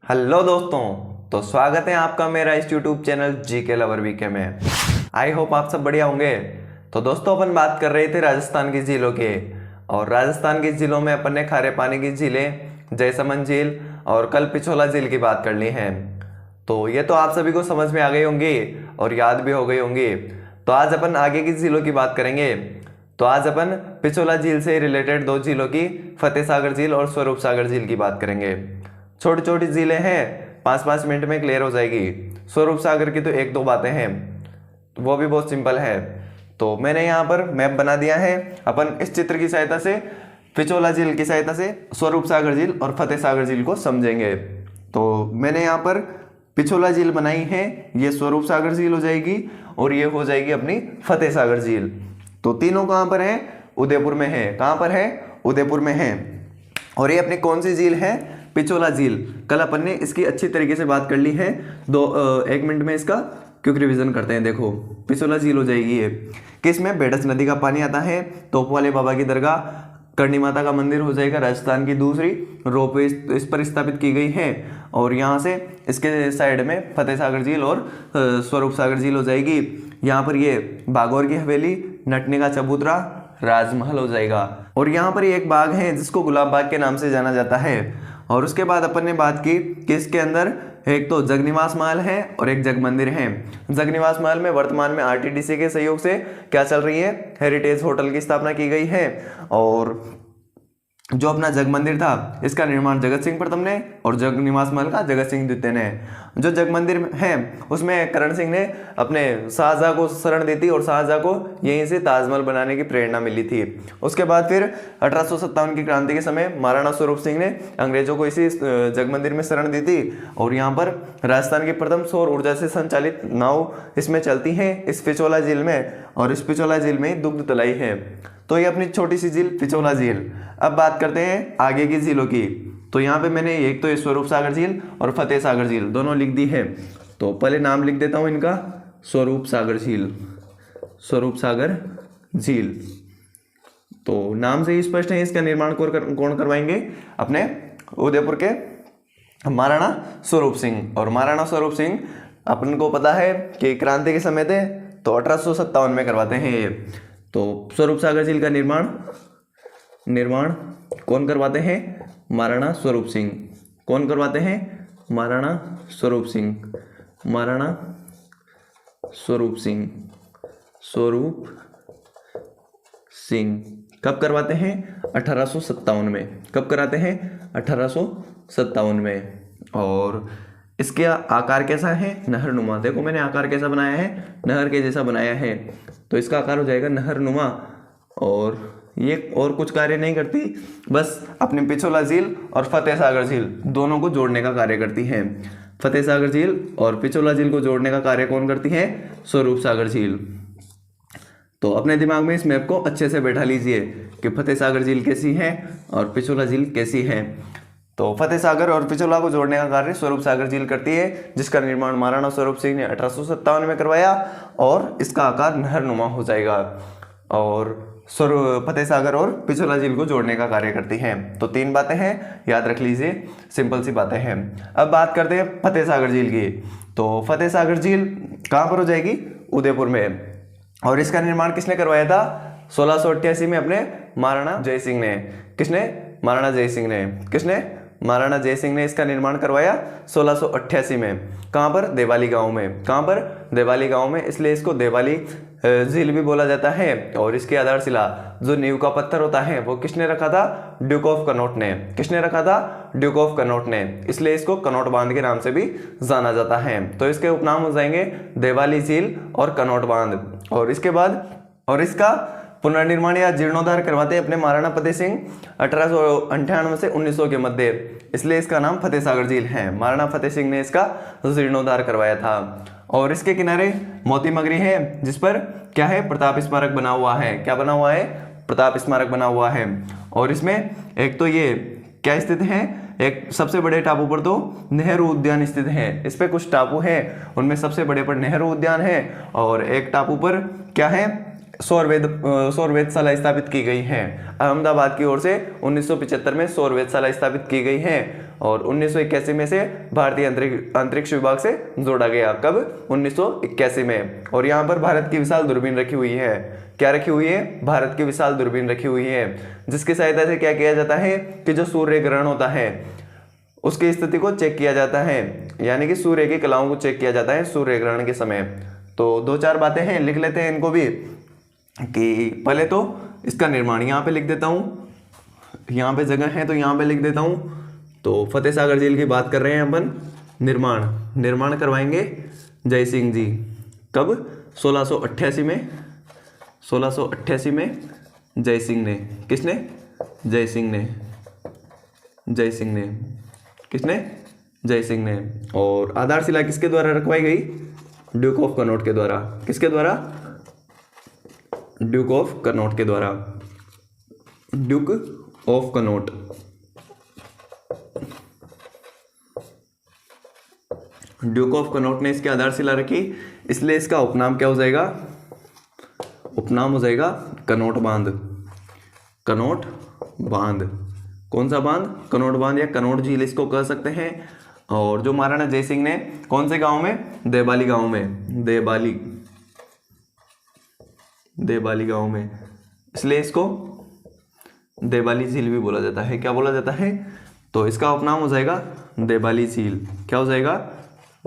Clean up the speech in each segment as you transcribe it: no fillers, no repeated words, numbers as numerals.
Hello दोस्तों, तो स्वागत है आपका मेरा इस YouTube channel GK lover VK में। आई होप आप सब बढ़िया होंगे। तो दोस्तों, अपन बात कर रहे थे राजस्थान की झीलों के, और राजस्थान की झीलों में अपन ने खारे पानी की झीलें जयसमंद झील और कल पिछोला झील की बात कर ली है। तो ये तो आप सभी को समझ में आ गई होंगी और याद भी हो गई होंगी। तो आज अपन आगे की झीलों की बात करेंगे। तो आज अपन पिछोला झील से रिलेटेड दो झीलों की फतेह सागर झील और स्वरूप सागर झील की बात करेंगे। छोटी छोटी झीलें हैं, 5-5 मिनट में क्लियर हो जाएगी। स्वरूप सागर की तो एक दो बातें हैं, वो भी बहुत सिंपल है। तो मैंने यहाँ पर मैप बना दिया है। अपन इस चित्र की सहायता से पिछोला झील की सहायता से स्वरूप सागर झील और फतेह सागर झील को समझेंगे। तो मैंने यहाँ पर पिछोला झील बनाई है, ये स्वरूप सागर झील हो जाएगी और ये हो जाएगी अपनी फतेह सागर झील। तो तीनों कहाँ पर हैं? उदयपुर में है। कहाँ पर है? उदयपुर में है। और ये अपनी कौन सी झील है? पिछोला झील। कल अपन ने इसकी अच्छी तरीके से बात कर ली है। एक मिनट में इसका क्विक रिवीजन करते हैं। देखो, पिछोला झील हो जाएगी ये, किसमें? बेडस नदी का पानी आता है, तोप वाले बाबा की दरगाह, करणी माता का मंदिर हो जाएगा राजस्थान की दूसरी, रोपवे इस पर स्थापित की गई है। और यहाँ से इसके साइड में फतेह सागर झील और स्वरूप सागर झील हो जाएगी। यहाँ पर ये बागौर की हवेली, नटने का चबूतरा, राजमहल हो जाएगा। और यहाँ पर एक बाग है जिसको गुलाब बाग के नाम से जाना जाता है। और उसके बाद अपन ने बात की कि इसके अंदर एक तो जगनिवास महल है और एक जग मंदिर है। जगनिवास महल में वर्तमान में आरटीडीसी के सहयोग से क्या चल रही है? हेरिटेज होटल की स्थापना की गई है। और जो अपना जग मंदिर था, इसका निर्माण जगत सिंह प्रथम ने और जगनिवास महल का जगत सिंह द्वितीय ने। जो जग मंदिर है उसमें करण सिंह ने अपने शाहजहां को शरण दी थी और शाहजहां को यहीं से ताजमहल बनाने की प्रेरणा मिली थी। उसके बाद फिर 1857 की क्रांति के समय महाराणा स्वरूप सिंह ने अंग्रेजों को इसी जग मंदिर में शरण दी थी। और यहाँ पर राजस्थान की प्रथम सौर ऊर्जा से संचालित नाव इसमें चलती है, इस पिछोला झील में। और इस पिछोला झील में दुग्ध तलाई है। तो ये अपनी छोटी सी झील पिछोला झील। अब बात करते हैं आगे की झीलों की। तो यहाँ पे मैंने एक तो ये स्वरूप सागर झील और फतेह सागर झील दोनों लिख दी है। तो पहले नाम लिख देता हूँ इनका, स्वरूप सागर झील। स्वरूप सागर झील तो नाम से ही स्पष्ट है। इसका निर्माण कौन करवाएंगे? अपने उदयपुर के महाराणा स्वरूप सिंह। और महाराणा स्वरूप सिंह अपन को पता है कि क्रांति के समय थे, तो 1857 में करवाते हैं ये। तो स्वरूप सागर झील का निर्माण कौन करवाते हैं? महाराणा स्वरूप सिंह। कौन करवाते हैं? महाराणा स्वरूप सिंह। महाराणा स्वरूप सिंह। स्वरूप सिंह कब करवाते हैं? 1857 में। कब कराते हैं? 1857 में। और इसके आकार कैसा है? नहरनुमा। देखो मैंने आकार कैसा बनाया है? नहर के जैसा बनाया है। तो इसका आकार हो जाएगा नहरनुमा। और ये और कुछ कार्य नहीं करती, बस अपने पिछोला झील और फतेह सागर झील दोनों को जोड़ने का कार्य करती है। फतेह सागर झील और पिछोला झील को जोड़ने का कार्य कौन करती है? स्वरूप सागर झील। तो अपने दिमाग में इस मैप को अच्छे से बैठा लीजिए कि फतेह सागर झील कैसी है और पिछोला झील कैसी है। तो फतेह सागर और पिछोला को जोड़ने का कार्य स्वरूप सागर झील करती है, जिसका निर्माण महाराणा स्वरूप सिंह ने 1857 में करवाया। और इसका आकार नहरनुमा हो जाएगा। और फतेह सागर और पिछोला झील को जोड़ने का कार्य करती हैं। तो 3 बातें हैं, याद रख लीजिए, सिंपल सी बातें हैं। अब बात करते हैं फतेह सागर झील की। तो फतेह सागर झील कहाँ पर हो जाएगी? उदयपुर में। और इसका निर्माण किसने करवाया था? 1688 में अपने महाराणा जय सिंह ने। किसने? महाराणा जय सिंह ने। किसने? महाराणा जय सिंह ने इसका निर्माण करवाया 1688 में। कहाँ पर? देवाली गांव में। कहाँ पर? देवाली गांव में। इसलिए इसको देवाली झील भी बोला जाता है। और इसकी आधारशिला, जो नींव का पत्थर होता है, वो किसने रखा था? ड्यूक ऑफ कनॉट ने। किसने रखा था? ड्यूक ऑफ कनॉट ने। इसलिए इसको कनॉट बांध के नाम से भी जाना जाता है। तो इसके उपनाम हो जाएंगे देवाली झील और कनॉट बांध। और इसके बाद और इसका पुनर्निर्माण या जीर्णोद्धार करवाते अपने महाराणा फतेह सिंह 1898 से 1900 के मध्य। इसलिए इसका नाम फतेह सागर झील है। महाराणा फतेह सिंह ने इसका जीर्णोद्धार करवाया था। और इसके किनारे मोती मगरी है, जिस पर क्या है? प्रताप स्मारक बना हुआ है। क्या बना हुआ है? प्रताप स्मारक बना हुआ है। और इसमें एक तो ये क्या स्थित है? एक सबसे बड़े टापू पर तो नेहरू उद्यान स्थित है। इस पे कुछ टापू हैं, उनमें सबसे बड़े पर नेहरू उद्यान है। और एक टापू पर क्या है? सौर वेधशाला स्थापित की गई है। अहमदाबाद की ओर से 1975 में सौर वेधशाला स्थापित की गई है और 1981 में से भारतीय अंतरिक्ष विभाग से जोड़ा गया। कब? 1981 में। और यहाँ पर भारत की विशाल दूरबीन रखी हुई है। क्या रखी हुई है? भारत की विशाल दूरबीन रखी हुई है, जिसकी सहायता से क्या किया जाता है कि जो सूर्य ग्रहण होता है उसकी स्थिति को चेक किया जाता है, यानी कि सूर्य की कलाओं को चेक किया जाता है सूर्य ग्रहण के समय। तो दो चार बातें हैं, लिख लेते हैं इनको भी। कि पहले तो इसका निर्माण यहाँ पे लिख देता हूँ, यहाँ पे जगह है तो यहाँ पे लिख देता हूँ। तो फतेह सागर झील की बात कर रहे हैं अपन। निर्माण करवाएंगे जय सिंह जी। कब? 1688 में। 1688 में जय सिंह ने। किसने? जय सिंह ने। जय सिंह ने। किसने? जय सिंह ने। और आधारशिला किसके द्वारा रखवाई गई? ड्यूक ऑफ कनॉट के द्वारा। किसके द्वारा? ड्यूक ऑफ कनॉट के द्वारा। Duke of Connaught. Duke of Connaught ने इसकी आधारशिला रखी, इसलिए इसका उपनाम क्या हो जाएगा? उपनाम हो जाएगा कनॉट बांध। कनॉट बांध। कौन सा बांध? कनॉट बांध या कनॉट झील इसको कह सकते हैं। और जो महाराणा जय सिंह ने कौन से गांव में? देवाली गांव में। देवाली गांव में, इसलिए इसको देवाली झील भी बोला जाता है। क्या बोला जाता है? तो इसका उपनाम हो जाएगा देवाली झील। क्या हो जाएगा?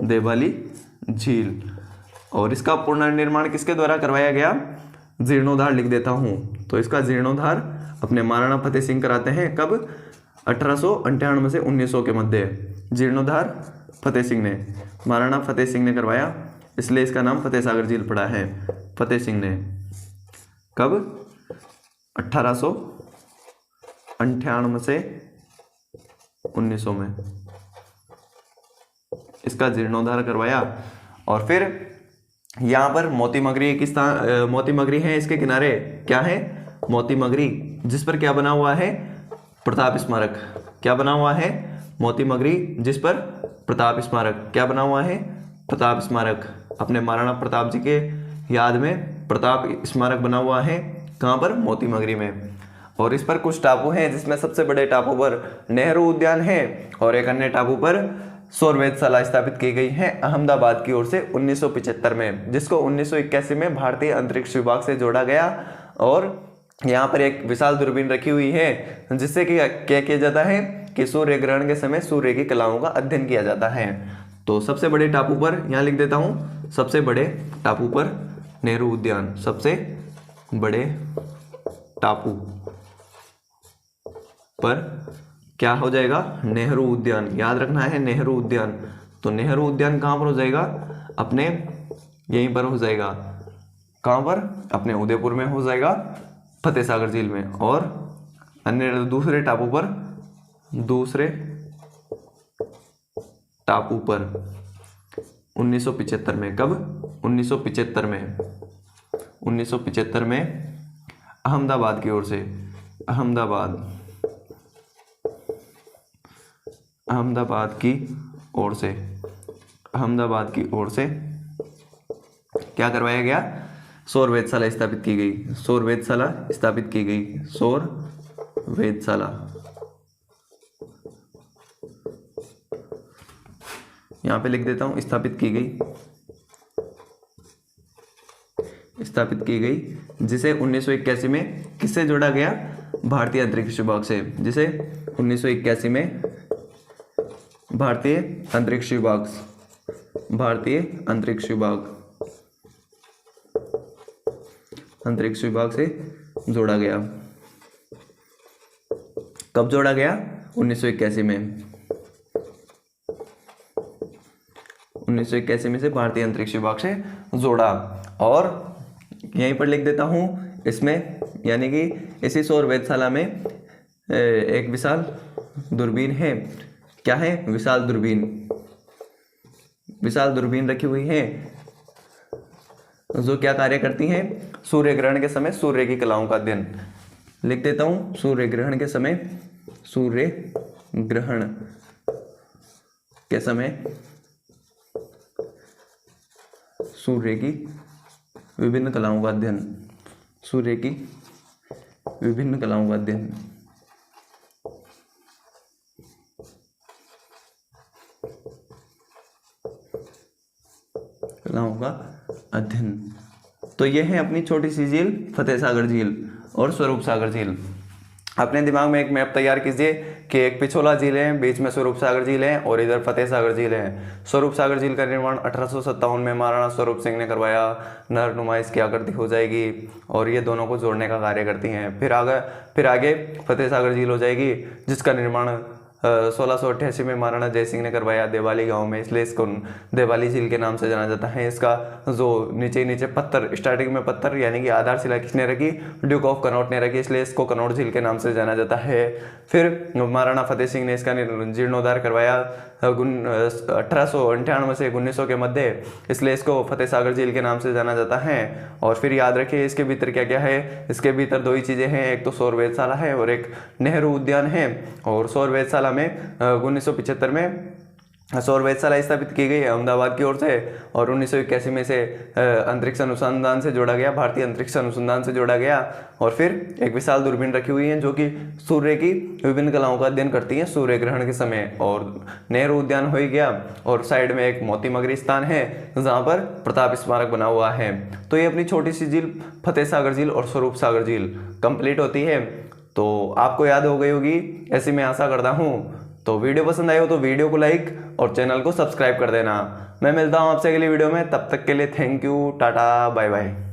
देवाली झील। और इसका पुनर्निर्माण किसके द्वारा करवाया गया? जीर्णोद्धार लिख देता हूं। तो इसका जीर्णोद्धार अपने महाराणा फतेह सिंह कराते हैं। कब? 1898 से 1900 के मध्य। जीर्णोद्धार फतेह सिंह ने, महाराणा फतेह सिंह ने करवाया, इसलिए इसका नाम फतेह सागर झील पड़ा है। फतेह सिंह ने। कब? 1898 से 1900 में इसका जीर्णोद्धार करवाया। और फिर यहाँ पर मोती मगरी एक स्थान, मोती मगरी है इसके किनारे। क्या है? मोती मगरी, जिस पर क्या बना हुआ है? प्रताप स्मारक। क्या बना हुआ है? मोती मगरी, जिस पर प्रताप स्मारक। क्या बना हुआ है? प्रताप स्मारक। अपने महाराणा प्रताप जी के याद में प्रताप स्मारक बना हुआ है। कहाँ पर? मोती मगरी में। और इस पर कुछ टापू हैं, जिसमें सबसे बड़े टापू पर नेहरू उद्यान है और एक अन्य टापू पर सौर वेधशाला स्थापित की गई है अहमदाबाद की ओर से 1975 में, जिसको 1981 में भारतीय अंतरिक्ष विभाग से जोड़ा गया। और यहाँ पर एक विशाल दूरबीन रखी हुई है, जिससे कि क्या किया जाता है कि सूर्य ग्रहण के समय सूर्य की कलाओं का अध्ययन किया जाता है। तो सबसे बड़े टापू पर यहाँ लिख देता हूँ, सबसे बड़े टापू पर नेहरू उद्यान। सबसे बड़े टापू पर क्या हो जाएगा? नेहरू उद्यान। याद रखना है, नेहरू उद्यान। तो नेहरू उद्यान कहाँ पर हो जाएगा? अपने यहीं पर हो जाएगा। कहाँ पर? अपने उदयपुर में हो जाएगा, फतेह सागर झील में। और अन्य दूसरे टापू पर 1975 में। कब? 1975 में। 1975 में अहमदाबाद की ओर से। अहमदाबाद की ओर से क्या करवाया गया? सौर वेधशाला स्थापित की गई। सौर वेधशाला स्थापित की गई। सौर वेधशाला यहाँ पे लिख देता हूँ, स्थापित की गई, जिसे 1981 में किससे जोड़ा गया? भारतीय अंतरिक्ष विभाग से। जिसे 1981 में भारतीय अंतरिक्ष विभाग से जोड़ा गया। कब जोड़ा गया? 1981 में। 1981 में से भारतीय अंतरिक्ष विभाग से जोड़ा। और यहीं पर लिख देता हूं इसमें, यानी कि इसी सौर वेधशाला में एक विशाल दूरबीन है। क्या है? विशाल दूरबीन रखी हुई है, जो क्या कार्य करती हैं? सूर्य ग्रहण के समय सूर्य की कलाओं का अध्ययन। लिख देता हूं, सूर्य ग्रहण के समय सूर्य की विभिन्न कलाओं का अध्ययन। सूर्य की विभिन्न कलाओं का अध्ययन। कलाओं का अध्ययन। तो ये है अपनी छोटी सी झील फतेह सागर झील और स्वरूप सागर झील। अपने दिमाग में एक मैप तैयार कीजिए कि एक पिछोला झील है, बीच में स्वरूप सागर झील है और इधर फतेह सागर झील है। स्वरूप सागर झील का निर्माण 1857 में महाराणा स्वरूप सिंह ने करवाया। नहरनुमा इसकी आकृति हो जाएगी और ये दोनों को जोड़ने का कार्य करती हैं। फिर आगे फतेह सागर झील हो जाएगी, जिसका निर्माण 1688 में महाराणा जय सिंह ने करवाया देवाली गांव में, इसलिए इसको देवाली झील के नाम से जाना जाता है। इसका जो नीचे पत्थर, स्टार्टिंग में पत्थर यानी कि आधारशिला किसने रखी, ड्यूक ऑफ कनौट ने रखी, इसलिए इसको कनौट झील के नाम से जाना जाता है। फिर महाराणा फतेह सिंह ने इसका जीर्णोद्धार करवाया 1898 से 1900 के मध्य, इसलिए इसको फतेह सागर झील के नाम से जाना जाता है। और फिर याद रखिए इसके भीतर क्या क्या है, इसके भीतर दो ही चीज़ें हैं, एक तो सौर वेधशाला है और एक नेहरू उद्यान है। और सौर वेधशाला में 1975 में सौर वेधशाला स्थापित की गई अहमदाबाद की ओर से और 1981 में से अंतरिक्ष अनुसंधान से जोड़ा गया, भारतीय अंतरिक्ष अनुसंधान से जोड़ा गया। और फिर एक विशाल दूरबीन रखी हुई है जो कि सूर्य की विभिन्न कलाओं का अध्ययन करती है सूर्य ग्रहण के समय। और नेहरू उद्यान हो ही गया और साइड में एक मोती मगरी स्थान है जहाँ पर प्रताप स्मारक बना हुआ है। तो ये अपनी छोटी सी झील फतेह सागर झील और स्वरूप सागर झील कंप्लीट होती है। तो आपको याद हो गई होगी, ऐसी मैं आशा करता हूँ। तो वीडियो पसंद आई हो तो वीडियो को लाइक और चैनल को सब्सक्राइब कर देना। मैं मिलता हूँ आपसे अगली वीडियो में, तब तक के लिए thank you, tata, bye bye.